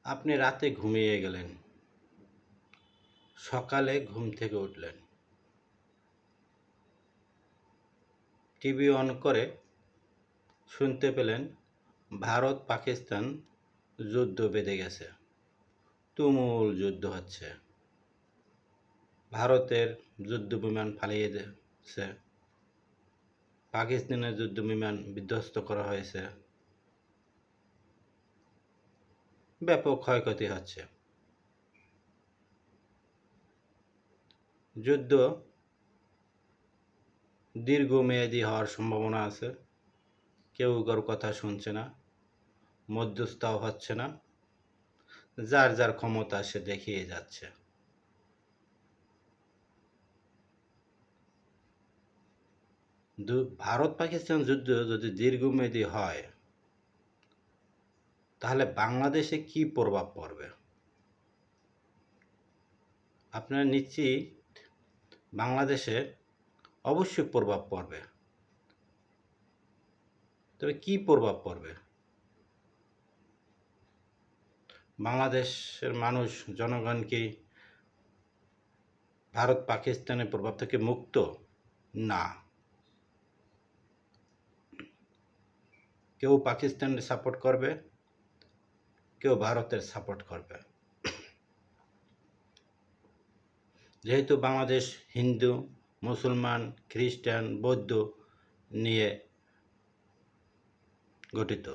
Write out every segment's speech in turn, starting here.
আপনি রাতে ঘুমিয়ে গেলেন, সকালে ঘুম থেকে উঠলেন, টিভি অন করে শুনতে পেলেন ভারত পাকিস্তান যুদ্ধ বেঁধে গেছে, তুমুল যুদ্ধ হচ্ছে, ভারতের যুদ্ধ বিমান পালিয়ে যাচ্ছে, পাকিস্তানের যুদ্ধ বিমান বিধ্বস্ত করা হয়েছে, ব্যাপক ক্ষয়ক্ষতি হচ্ছে। যুদ্ধ দীর্ঘমেয়াদী হওয়ার সম্ভাবনা আছে, কেউ কারো কথা শুনছে না, মধ্যস্থতাও হচ্ছে না, যার যার ক্ষমতা সে দেখিয়ে যাচ্ছে। ভারত পাকিস্তান যুদ্ধ যদি দীর্ঘমেয়াদী হয় তাহলে বাংলাদেশে কি প্রভাব পড়বে? আপনারা নিশ্চিত বাংলাদেশে অবশ্যই প্রভাব পড়বে, তবে কি প্রভাব পড়বে? বাংলাদেশের মানুষ জনগণ কি ভারত পাকিস্তানের প্রভাব থেকে মুক্ত? না, কেউ পাকিস্তানের সাপোর্ট করবে, কেউ ভারতের সাপোর্ট করবে। যেহেতু বাংলাদেশ হিন্দু, মুসলমান, খ্রিস্টান, বৌদ্ধ নিয়ে গঠিত,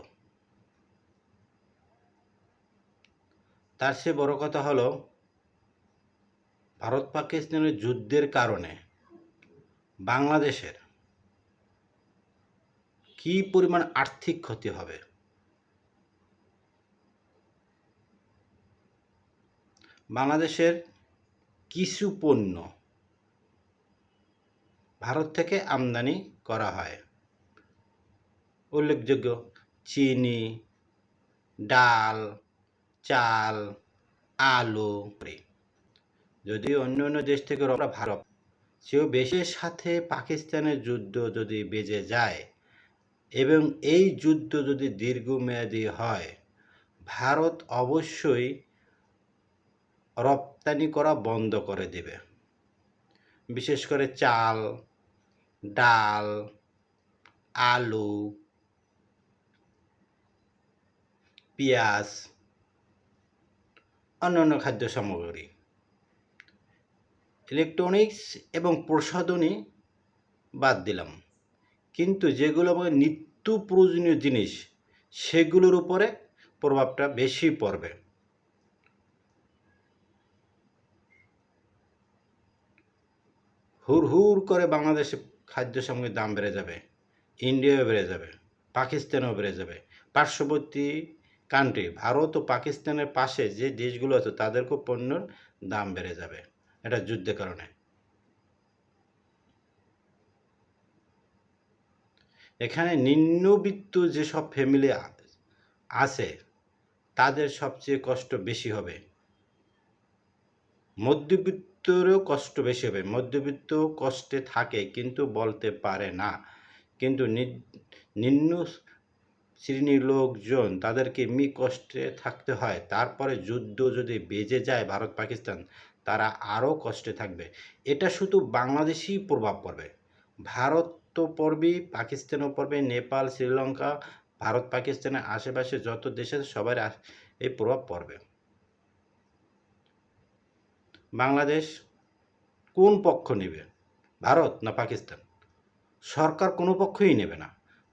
তার চেয়ে বড় কথা হলো ভারত পাকিস্তানের যুদ্ধের কারণে বাংলাদেশের কি পরিমাণ আর্থিক ক্ষতি হবে। বাংলাদেশের কিছু পণ্য ভারত থেকে আমদানি করা হয়, উল্লেখযোগ্য চিনি, ডাল, চাল, আলু। যদি অন্য অন্য দেশ থেকে ভারত সেও বেশের সাথে পাকিস্তানের যুদ্ধ যদি বেজে যায় এবং এই যুদ্ধ যদি দীর্ঘমেয়াদী হয়, ভারত অবশ্যই রপ্তানি করা বন্ধ করে দেবে, বিশেষ করে চাল, ডাল, আলু, পেঁয়াজ, অন্যান্য খাদ্য সামগ্রী, ইলেকট্রনিক্স এবং প্রসাধনী বাদ দিলাম, কিন্তু যেগুলো আমাদের নিত্য প্রয়োজনীয় জিনিস সেগুলোর উপরে প্রভাবটা বেশি পড়বে। হুড় করে বাংলাদেশে খাদ্য সামগ্রীর দাম বেড়ে যাবে, ইন্ডিয়াও বেড়ে যাবে, পাকিস্তানও বেড়ে যাবে, পার্শ্ববর্তী কান্ট্রি ভারত ও পাকিস্তানের পাশে যে দেশগুলো আছে তাদেরকেও পণ্যের দাম বেড়ে যাবে, এটা যুদ্ধের কারণে। এখানে নিম্নবিত্ত যেসব ফ্যামিলি আছে তাদের সবচেয়ে কষ্ট বেশি হবে, মধ্যবিত্তরও কষ্ট বেশি হবে। মধ্যবিত্ত কষ্টে থাকে কিন্তু বলতে পারে না, কিন্তু নিম্ন শ্রেণীর লোকজন তাদেরকে এমনি কষ্টে থাকতে হয়, তারপরে যুদ্ধ যদি বেজে যায় ভারত পাকিস্তান, তারা আরও কষ্টে থাকবে। এটা শুধু বাংলাদেশেই প্রভাব পড়বে, ভারত তো পড়বেই, পাকিস্তানও পড়বে, নেপাল, শ্রীলঙ্কা, ভারত পাকিস্তানের আশেপাশে যত দেশ আছে সবার এই প্রভাব পড়বে। বাংলাদেশ কোন পক্ষ নেবে, ভারত না পাকিস্তান? সরকার কোনো পক্ষই নেবে না,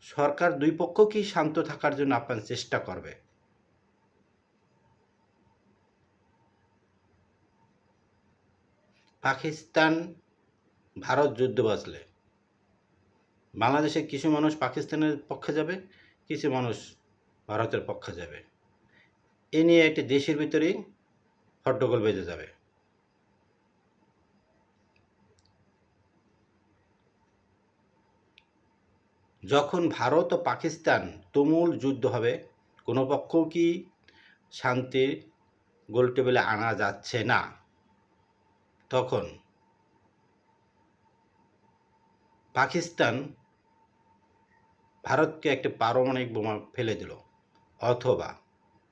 সরকার দুই পক্ষকেই শান্ত থাকার জন্য আপ্রাণ চেষ্টা করবে। পাকিস্তান ভারত যুদ্ধ বাঁচলে বাংলাদেশের কিছু মানুষ পাকিস্তানের পক্ষে যাবে, কিছু মানুষ ভারতের পক্ষে যাবে, এ নিয়ে একটি দেশের ভিতরেই হট্টগোল বেজে যাবে। যখন ভারত ও পাকিস্তান তুমুল যুদ্ধ হবে, কোনো পক্ষ কি শান্তির গোলটেবিলে আনা যাচ্ছে না, তখন পাকিস্তান ভারতকে একটা পারমাণবিক বোমা ফেলে দিল, অথবা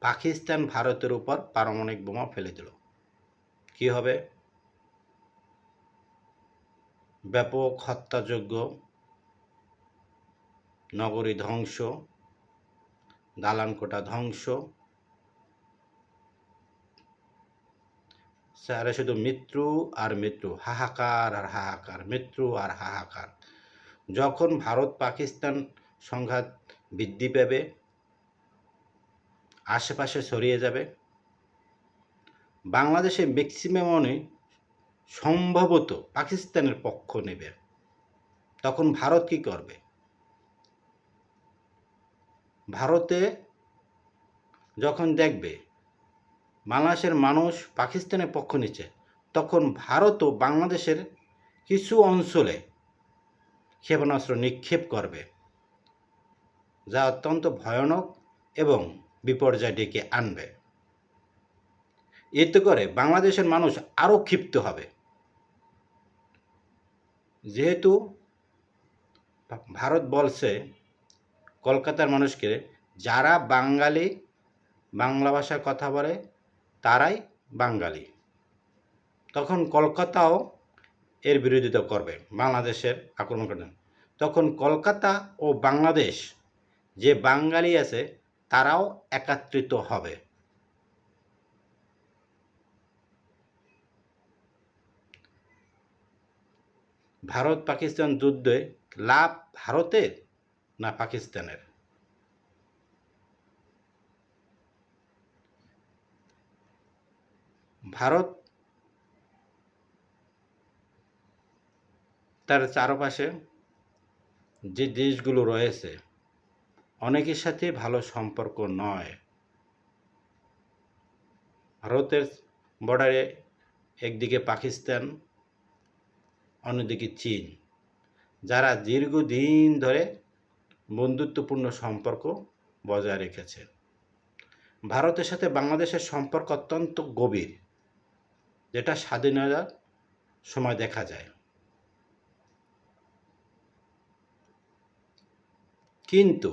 পাকিস্তান ভারতের উপর পারমাণবিক বোমা ফেলে দিল, কি হবে? ব্যাপক হত্যাযজ্ঞ, নগরী ধ্বংস, দালানকোঠা ধ্বংস, স্যারে শুধু মৃত্যু আর মৃত্যু, হাহাকার আর হাহাকার, মৃত্যু আর হাহাকার। যখন ভারত পাকিস্তান সংঘাত বৃদ্ধি পাবে, আশেপাশে ছড়িয়ে যাবে, বাংলাদেশে ম্যাক্সিমামই সম্ভবত পাকিস্তানের পক্ষ নেবে, তখন ভারত কি করবে? ভারতে যখন দেখবে বাংলাদেশের মানুষ পাকিস্তানের পক্ষ নিচ্ছে, তখন ভারতও বাংলাদেশের কিছু অঞ্চলে ক্ষেপণাস্ত্র নিক্ষেপ করবে, যা অত্যন্ত ভয়ানক এবং বিপর্যয় ডেকে আনবে। এতে করে বাংলাদেশের মানুষ আরও ক্ষিপ্ত হবে, যেহেতু ভারত বলছে কলকাতার মানুষকে, যারা বাঙালি, বাংলা ভাষায় কথা বলে তারাই বাঙালি, তখন কলকাতাও এর বিরোধিতা করবে, বাংলাদেশের আক্রমণ করবে। তখন কলকাতা ও বাংলাদেশ যে বাঙালি আছে তারাও একত্রিত হবে। ভারত পাকিস্তান যুদ্ধে লাভ ভারতের না পাকিস্তানের? ভারত তার চারপাশে যে দেশগুলো রয়েছে অনেকের সাথে ভালো সম্পর্ক নয়। ভারতের বর্ডারে একদিকে পাকিস্তান, অন্যদিকে চীন, যারা দীর্ঘদিন ধরে বন্ধুত্বপূর্ণ সম্পর্ক বজায় রেখেছে। ভারতের সাথে বাংলাদেশের সম্পর্ক অত্যন্ত গভীর, যেটা স্বাধীনতার সময় দেখা যায়। কিন্তু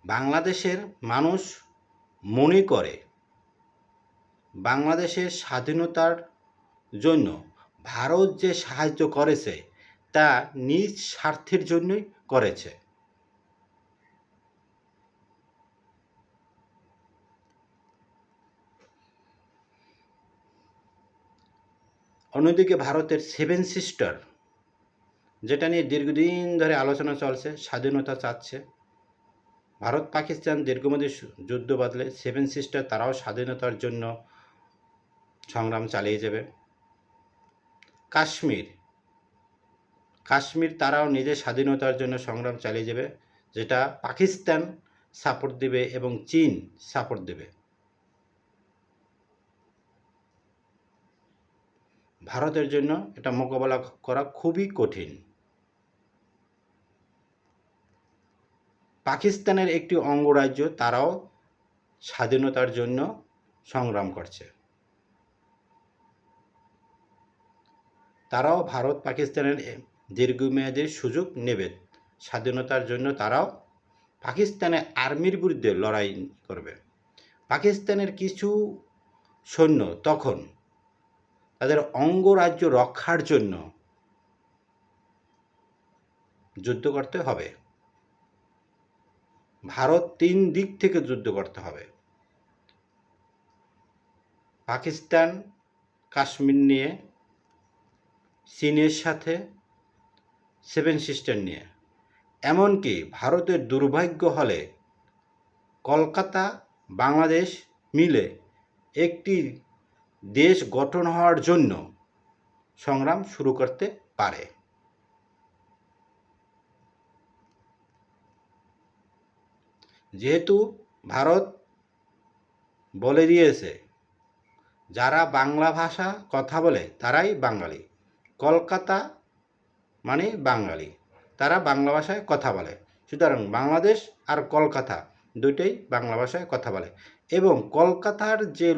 বাংলাদেশের মানুষ মনে করে বাংলাদেশের স্বাধীনতার জন্য ভারত যে সাহায্য করেছে তা নিজ স্বার্থের জন্যই করেছে। অন্যদিকে ভারতের সেভেন সিস্টার, যেটা নিয়ে দীর্ঘদিন ধরে আলোচনা চলছে, স্বাধীনতা চাচ্ছে। ভারত পাকিস্তান দীর্ঘমেয়াদী যুদ্ধ বাঁধলে সেভেন সিস্টার তারাও স্বাধীনতার জন্য সংগ্রাম চালিয়ে যাবে। কাশ্মীর তারাও নিজের স্বাধীনতার জন্য সংগ্রাম চালিয়ে যাবে, যেটা পাকিস্তান সাপোর্ট দেবে এবং চীন সাপোর্ট দেবে। ভারতের জন্য এটা মোকাবেলা করা খুবই কঠিন। পাকিস্তানের একটি অঙ্গরাজ্য তারাও স্বাধীনতার জন্য সংগ্রাম করছে। তারাও ভারত পাকিস্তানের দীর্ঘমেয়াদী সুযোগ নেবে, স্বাধীনতার জন্য তারাও পাকিস্তানের আর্মির বিরুদ্ধে লড়াই করবে। পাকিস্তানের কিছু সৈন্য তখন তাদের অঙ্গরাজ্য রক্ষার জন্য যুদ্ধ করতে হবে। ভারত 3 দিক থেকে যুদ্ধ করতে হবে। পাকিস্তান কাশ্মীর নিয়ে, চীনের সাথে, সেভেন সিস্টার নিয়ে, এমনকি ভারতের দুর্ভাগ্য হলে কলকাতা, বাংলাদেশ মিলে একটি দেশ গঠন হওয়ার জন্য সংগ্রাম শুরু করতে পারে। যেহেতু ভারত বলে দিয়েছে যারা বাংলা ভাষা কথা বলে তারাই বাঙালি, কলকাতা মানে বাঙালি, তারা বাংলা ভাষায় কথা বলে, সুতরাং বাংলাদেশ আর কলকাতা দুটোই বাংলা ভাষায় কথা বলে। এবং কলকাতার যে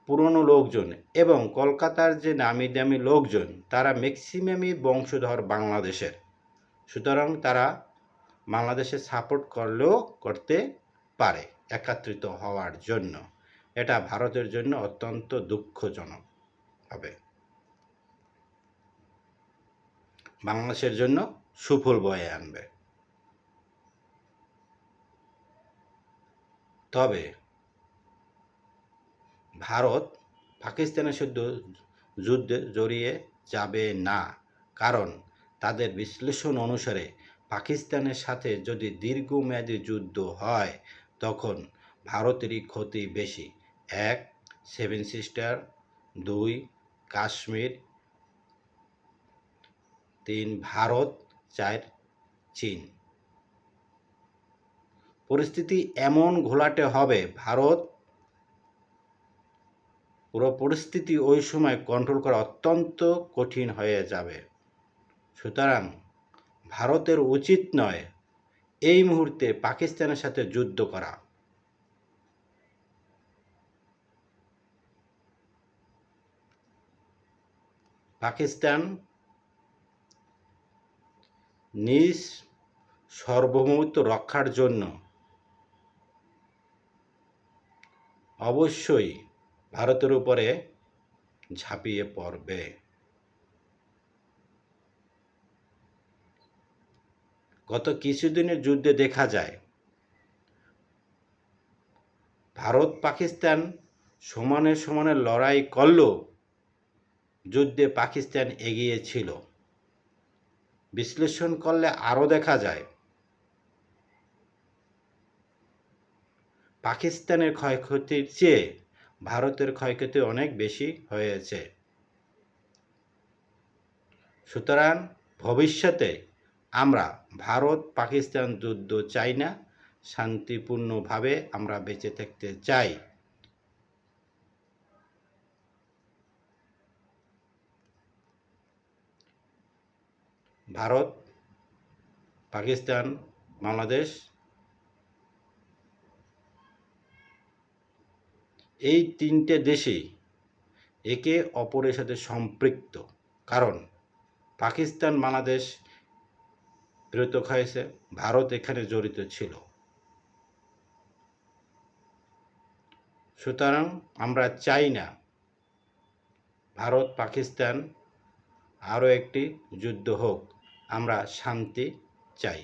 পুরনো লোকজন এবং কলকাতার যে নামি দামি লোকজন তারা ম্যাক্সিমামই বংশধর বাংলাদেশের, সুতরাং তারা বাংলাদেশে সাপোর্ট করলেও করতে পারে। একত্রিত হওয়ার জন্য। এটা ভারতের জন্য অত্যন্ত দুঃখজনক হবে। বাংলাদেশের জন্য সুফল বয়ে আনবে। তবে ভারত পাকিস্তানের সাথে যুদ্ধে জড়িয়ে যাবে না, কারণ তাদের বিশ্লেষণ অনুসারে পাকিস্তানের সাথে যদি দীর্ঘমেয়াদী যুদ্ধ হয় তখন ভারতেরই ক্ষতি বেশি। ১. Seven sister, ২. কাশ্মীর, ৩. ভারত, ৪. চীন। পরিস্থিতি এমন ঘোলাটে হবে, পুরো পরিস্থিতি ওই সময় কন্ট্রোল করা অত্যন্ত কঠিন হয়ে যাবে। সুতরাং ভারতের উচিত নয় এই মুহূর্তে পাকিস্তানের সাথে যুদ্ধ করা। পাকিস্তান নিজ সার্বভৌমত্ব রক্ষার জন্য অবশ্যই ভারতের উপরে ঝাঁপিয়ে পড়বে। গত কিছুদিনের যুদ্ধে দেখা যায় ভারত পাকিস্তান সমানে সমানে লড়াই করলেও যুদ্ধে পাকিস্তান এগিয়ে ছিল। বিশ্লেষণ করলে আরও দেখা যায় পাকিস্তানের ক্ষয়ক্ষতির চেয়ে ভারতের ক্ষয়ক্ষতি অনেক বেশি হয়েছে। সুতরাং ভবিষ্যতে আমরা ভারত পাকিস্তান যুদ্ধ চাই না, শান্তিপূর্ণভাবে আমরা বেঁচে থাকতে চাই। ভারত, পাকিস্তান, বাংলাদেশ এই তিনটে দেশই একে অপরের সাথে সম্পৃক্ত, কারণ পাকিস্তান বাংলাদেশ বিরত হয়েছে, ভারত এখানে জড়িত ছিল। সুতরাং আমরা চাই না ভারত পাকিস্তান আরও একটি যুদ্ধ হোক, আমরা শান্তি চাই।